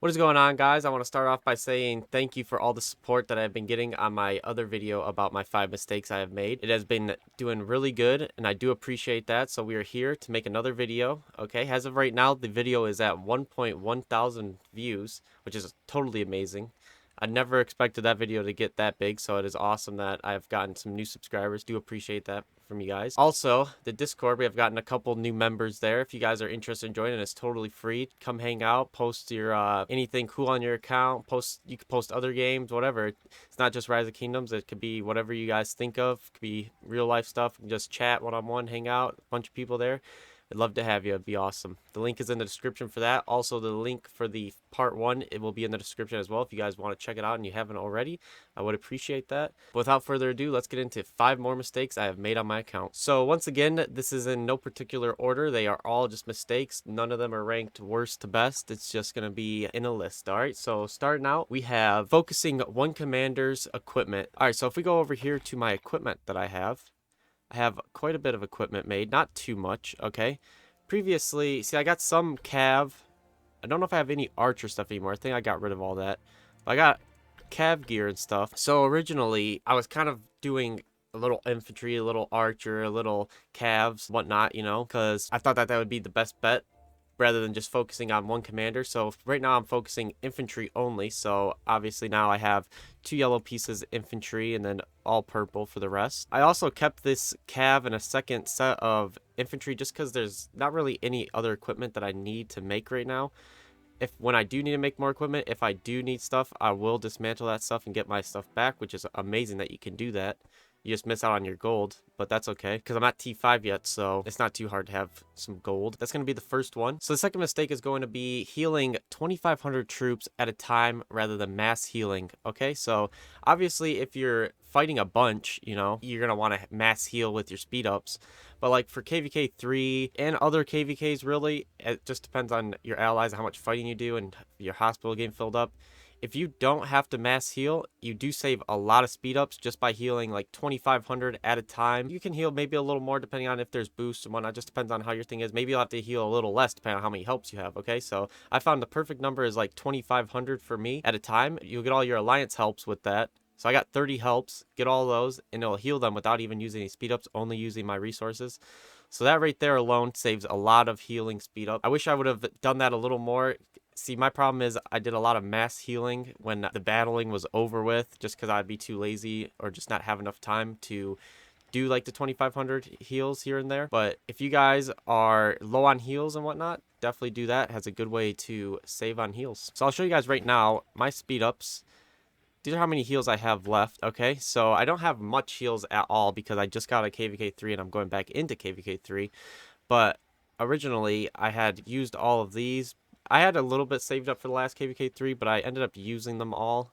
What is going on, guys? I want to start off by saying thank you for all the support that I've been getting on my other video about my 5 mistakes I have made. It has been doing really good, and I do appreciate that. So we are here to make another video. Okay, as of right now, the video is at 1.1 thousand views, which is totally amazing. I never expected that video to get that big, so it is awesome that I've gotten some new subscribers. Do appreciate that from you guys. Also, the Discord, we have gotten a couple new members there. If you guys are interested in joining, it's totally free. Come hang out, post your anything cool on your account. You can post other games, whatever. It's not just Rise of Kingdoms. It could be whatever you guys think of. It could be real life stuff. Just chat one-on-one, hang out. A bunch of people there. I'd love to have you. It'd be awesome. The link is in the description for that. Also, the link for the part 1, it will be in the description as well. If you guys want to check it out and you haven't already, I would appreciate that. But without further ado, let's get into 5 more mistakes I have made on my account. So once again, this is in no particular order. They are all just mistakes. None of them are ranked worst to best. It's just going to be in a list. All right, so starting out, we have focusing one commander's equipment. All right, so if we go over here to my equipment that I have quite a bit of equipment made, not too much, okay? Previously, see, I got some cav. I don't know if I have any archer stuff anymore. I think I got rid of all that. But I got cav gear and stuff. So originally, I was kind of doing a little infantry, a little archer, a little calves, whatnot, you know, because I thought that that would be the best bet rather than just focusing on one commander. So right now I'm focusing infantry only. So obviously now I have 2 yellow pieces infantry and then all purple for the rest. I also kept this cav and a second set of infantry just because there's not really any other equipment that I need to make right now. When I do need to make more equipment, if I do need stuff, I will dismantle that stuff and get my stuff back, which is amazing that you can do that. You just miss out on your gold, but that's okay because I'm not T5 yet, so it's not too hard to have some gold. That's going to be the first one. So the second mistake is going to be healing 2,500 troops at a time rather than mass healing. Okay, so obviously if you're fighting a bunch, you know, you're going to want to mass heal with your speed ups. But like for KVK 3 and other KVKs, really, it just depends on your allies and how much fighting you do and your hospital getting filled up. If you don't have to mass heal, you do save a lot of speed ups just by healing like 2,500 at a time. You can heal maybe a little more depending on if there's boosts and whatnot. Just depends on how your thing is. Maybe you'll have to heal a little less depending on how many helps you have. Okay, so I found the perfect number is like 2,500 for me at a time. You'll get all your alliance helps with that. So I got 30 helps, get all those, and it'll heal them without even using any speed ups, only using my resources. So that right there alone saves a lot of healing speed up. I wish I would have done that a little more. See, my problem is I did a lot of mass healing when the battling was over with, just because I'd be too lazy or just not have enough time to do like the 2,500 heals here and there. But if you guys are low on heals and whatnot, definitely do that. It has a good way to save on heals. So I'll show you guys right now my speed ups. These are how many heals I have left. Okay, so I don't have much heals at all because I just got a KVK 3 and I'm going back into KVK 3. But originally I had used all of these. I had a little bit saved up for the last KVK 3, but I ended up using them all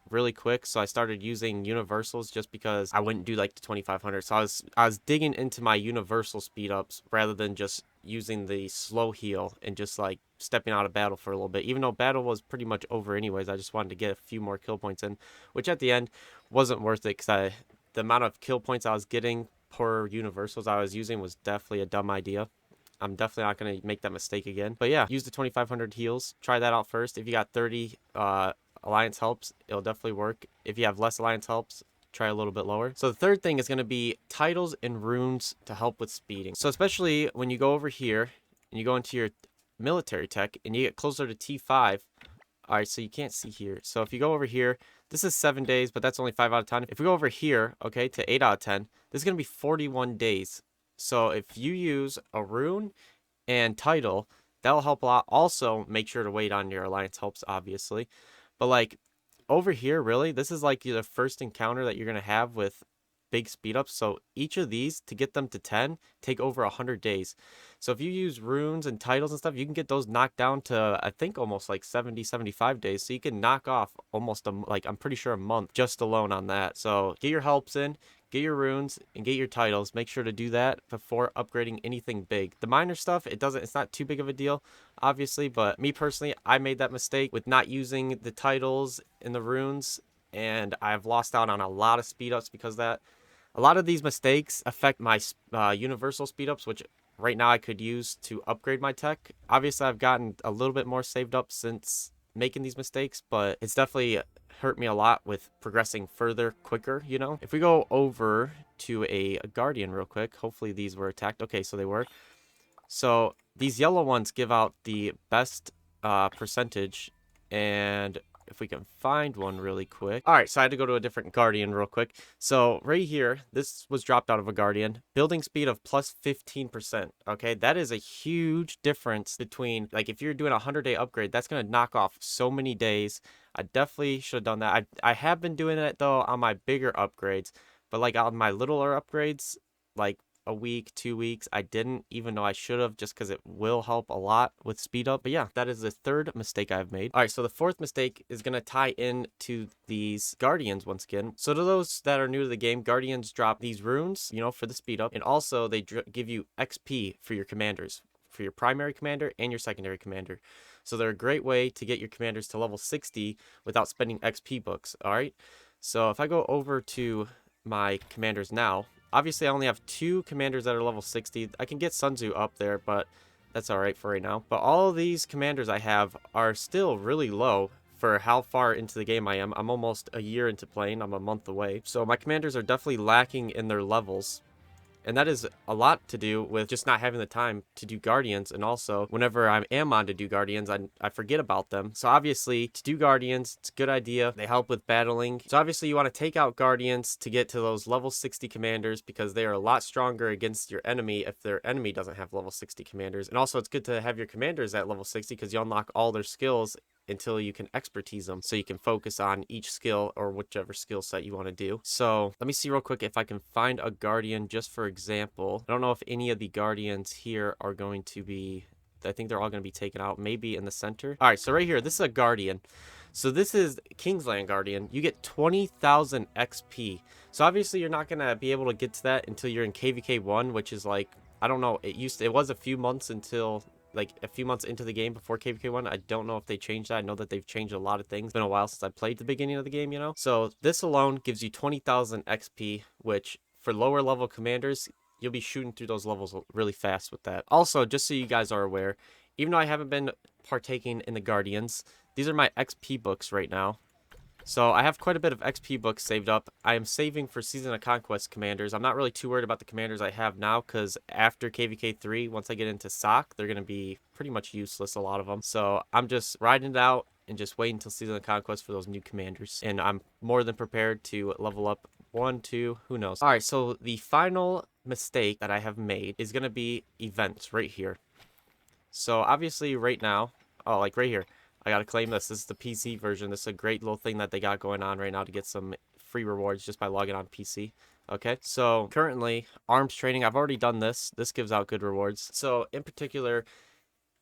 really quick. So I started using universals just because I wouldn't do like the 2,500. So I was digging into my universal speed ups rather than just using the slow heal and just like stepping out of battle for a little bit. Even though battle was pretty much over anyways, I just wanted to get a few more kill points in, which at the end wasn't worth it because the amount of kill points I was getting per universals I was using was definitely a dumb idea. I'm definitely not going to make that mistake again. But yeah, use the 2,500 heals. Try that out first. If you got 30 alliance helps, it'll definitely work. If you have less alliance helps, try a little bit lower. So the third thing is going to be titles and runes to help with speeding. So especially when you go over here and you go into your military tech and you get closer to T5. All right, so you can't see here. So if you go over here, this is 7 days, but that's only 5 out of 10. If we go over here, okay, to 8 out of 10, this is going to be 41 days. So if you use a rune and title, that'll help a lot. Also, make sure to wait on your alliance helps, obviously. But like over here, really, this is like the first encounter that you're going to have with big speed ups. So each of these, to get them to 10, take over 100 days. So if you use runes and titles and stuff, you can get those knocked down to, I think, almost like 70, 75 days. So you can knock off almost like I'm pretty sure a month just alone on that. So get your helps in, get your runes, and get your titles. Make sure to do that before upgrading anything big. The minor stuff, it's not too big of a deal, obviously, but me personally, I made that mistake with not using the titles and the runes, and I've lost out on a lot of speed ups because of that. A lot of these mistakes affect my universal speed ups, which right now I could use to upgrade my tech. Obviously, I've gotten a little bit more saved up since making these mistakes, but it's definitely hurt me a lot with progressing further quicker, you know? If we go over to a Guardian real quick, hopefully these were attacked. Okay, so they were. So these yellow ones give out the best percentage, and if we can find one really quick. All right, so I had to go to a different Guardian real quick. So right here, this was dropped out of a Guardian. Building speed of plus 15%. Okay, that is a huge difference between, like, if you're doing a 100-day upgrade, that's going to knock off so many days. I definitely should have done that. I have been doing it, though, on my bigger upgrades. But, like, on my littler upgrades, like, a week, 2 weeks. I didn't, even though I should have, just because it will help a lot with speed up. But yeah, that is the third mistake I've made. All right, so the fourth mistake is going to tie in to these Guardians once again. So to those that are new to the game, Guardians drop these runes, you know, for the speed up. And also they give you XP for your commanders, for your primary commander and your secondary commander. So they're a great way to get your commanders to level 60 without spending XP books. All right. So if I go over to my commanders now, obviously, I only have 2 commanders that are level 60. I can get Sun Tzu up there, but that's alright for right now. But all of these commanders I have are still really low for how far into the game I am. I'm almost a year into playing. I'm a month away. So my commanders are definitely lacking in their levels. And that is a lot to do with just not having the time to do Guardians. And also, whenever I am on to do Guardians, I forget about them. So obviously, to do Guardians, it's a good idea. They help with battling. So obviously, you want to take out Guardians to get to those level 60 commanders, because they are a lot stronger against your enemy if their enemy doesn't have level 60 commanders. And also, it's good to have your commanders at level 60 because you unlock all their skills until you can expertise them, so you can focus on each skill or whichever skill set you want to do. So let me see real quick if I can find a Guardian just for example. I don't know if any of the Guardians here are going to be, I think they're all going to be taken out, maybe in the center. All right, so right here, this is a Guardian. So this is Kingsland Guardian. You get 20,000 XP. So obviously you're not going to be able to get to that until you're in KVK 1, which is like, I don't know, it was a few months until, like, a few months into the game before KVK 1. I don't know if they changed that. I know that they've changed a lot of things. It's been a while since I played the beginning of the game, you know? So this alone gives you 20,000 XP, which for lower level commanders, you'll be shooting through those levels really fast with that. Also, just so you guys are aware, even though I haven't been partaking in the Guardians, these are my XP books right now. So I have quite a bit of XP books saved up. I am saving for Season of Conquest commanders. I'm not really too worried about the commanders I have now, because after KVK 3, once I get into SOC, they're going to be pretty much useless, a lot of them. So I'm just riding it out and just waiting until Season of Conquest for those new commanders. And I'm more than prepared to level up 1, 2, who knows. All right, so the final mistake that I have made is going to be events right here. So obviously right now, oh, like right here, I gotta claim this. This is the PC version. This is a great little thing that they got going on right now to get some free rewards just by logging on PC. Okay, so currently, arms training, I've already done this. This gives out good rewards. So in particular,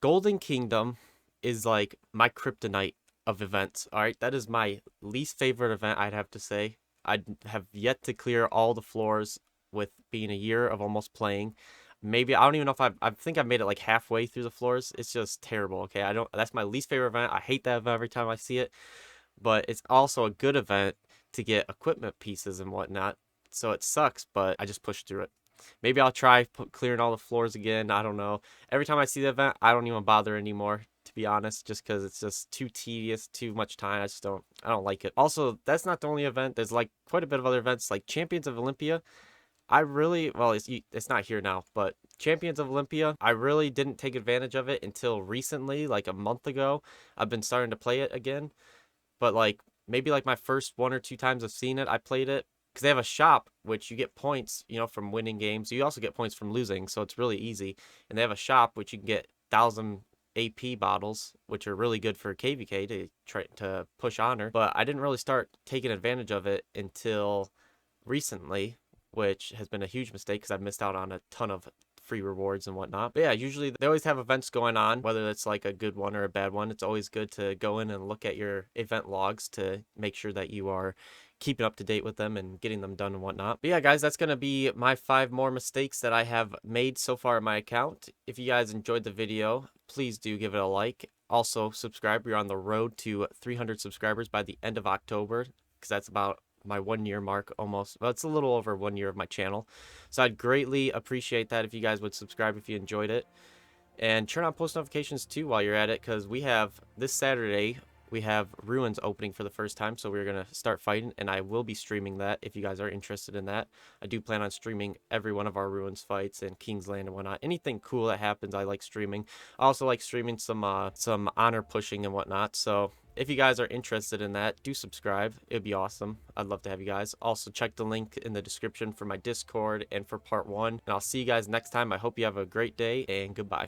Golden Kingdom is like my kryptonite of events. All right, that is my least favorite event, I'd have to say. I have yet to clear all the floors with being a year of almost playing. Maybe, I don't even know if I think I've made it like halfway through the floors. It's just terrible, okay? That's my least favorite event. I hate that event every time I see it. But it's also a good event to get equipment pieces and whatnot. So it sucks, but I just push through it. Maybe I'll try clearing all the floors again. I don't know. Every time I see the event, I don't even bother anymore, to be honest, just because it's just too tedious, too much time. I don't like it. Also, that's not the only event. There's like quite a bit of other events, like Champions of Olympia. Well, it's not here now, but Champions of Olympia, I really didn't take advantage of it until recently, like a month ago. I've been starting to play it again, but like maybe like my first 1 or 2 times of seeing it, I played it because they have a shop, which you get points, you know, from winning games. You also get points from losing, so it's really easy. And they have a shop which you can get 1,000 AP bottles, which are really good for KVK to try to push honor. But I didn't really start taking advantage of it until recently, which has been a huge mistake because I've missed out on a ton of free rewards and whatnot. But yeah, usually they always have events going on, whether it's like a good one or a bad one. It's always good to go in and look at your event logs to make sure that you are keeping up to date with them and getting them done and whatnot. But yeah, guys, that's going to be my 5 more mistakes that I have made so far in my account. If you guys enjoyed the video, please do give it a like. Also, subscribe. We're on the road to 300 subscribers by the end of October, because that's about my 1 year mark almost. Well, it's a little over 1 year of my channel. So I'd greatly appreciate that if you guys would subscribe if you enjoyed it. And turn on post notifications too while you're at it, because we have this Saturday, we have Ruins opening for the first time, so we're going to start fighting, and I will be streaming that if you guys are interested in that. I do plan on streaming every one of our Ruins fights and Kingsland and whatnot. Anything cool that happens, I like streaming. I also like streaming some honor pushing and whatnot, so if you guys are interested in that, do subscribe. It'd be awesome. I'd love to have you guys. Also, check the link in the description for my Discord and for part 1. And I'll see you guys next time. I hope you have a great day, and goodbye.